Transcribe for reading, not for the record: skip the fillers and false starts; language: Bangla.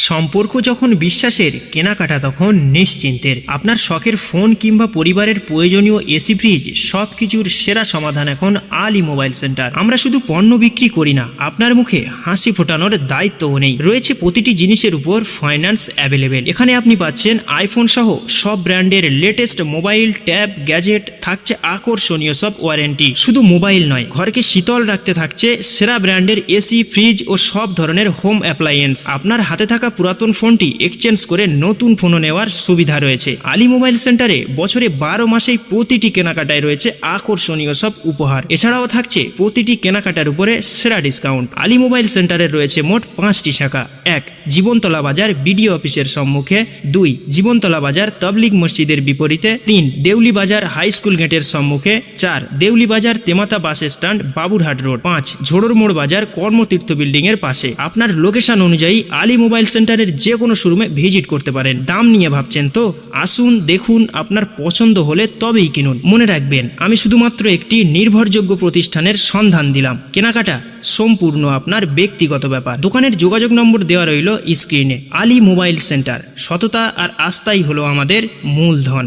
সম্পর্ক যখন বিশ্বাসের, কেনাকাটা তখন নিশ্চিন্তের। আপনার শখের ফোন কিংবা পরিবারের প্রয়োজনীয় এসি, ফ্রিজ সবকিছুর সেরা সমাধান এখন আলী মোবাইল সেন্টার। আমরা শুধু পণ্য বিক্রি করি না, আপনার মুখে হাসি ফোটানোর দায়িত্বও নেই। রয়েছে প্রতিটি জিনিসের উপর ফাইন্যান্স অ্যাভেলেবেল। এখানে আপনি পাচ্ছেন আইফোন সহ সব ব্র্যান্ডের লেটেস্ট মোবাইল, ট্যাব, গ্যাজেট, থাকছে আকর্ষণীয় সব ওয়ারেন্টি। শুধু মোবাইল নয়, ঘরকে শীতল রাখতে থাকছে সেরা ব্র্যান্ডের এসি, ফ্রিজ ও সব ধরনের হোম অ্যাপ্লায়েন্স। আপনার হাতে থাকা পুরাতন ফোনটি এক্সচেঞ্জ করে নতুন ফোনও নেওয়ার সুবিধা রয়েছে। আলী মোবাইল সেন্টারে বছরে 12 মাসেই প্রতিটি কেনাকাটায় রয়েছে আকর্ষণীয় সব উপহার। এছাড়াও থাকছে প্রতিটি কেনাকাটার উপরে সেরা ডিসকাউন্ট। আলী মোবাইল সেন্টারের রয়েছে মোট 5টি শাখা। 1. জীবনতলা বাজার বিডিও অফিসের সম্মুখে। 2. জীবনতলা বাজার তবলিগ মসজিদের বিপরীতে। 3. দেউলি বাজার হাই স্কুল গেটের সম্মুখে। 4. দেউলি বাজার তেমাতা বাস স্ট্যান্ড, বাবুরহাট রোড। 5. ঝোড়র মোড় বাজার কর্মতীর্থ বিল্ডিং এর পাশে। আপনার লোকেশন অনুযায়ী আলী মোবাইল সেন্টারের যে কোনো শোরুমে ভিজিট করতে পারেন। দাম নিয়ে ভাবছেন তো? আসুন, দেখুন, আপনার পছন্দ হলে তবেই কিনুন। মনে রাখবেন, আমি শুধুমাত্র একটি নির্ভরযোগ্য প্রতিষ্ঠানের সন্ধান দিলাম। কেনাকাটা সম্পূর্ণ আপনার ব্যক্তিগত ব্যাপার। দোকানের যোগাযোগ নম্বর দেওয়া রইল স্ক্রিনে। আলী মোবাইল সেন্টার, সততা আর আস্থাই হলো আমাদের মূলধন।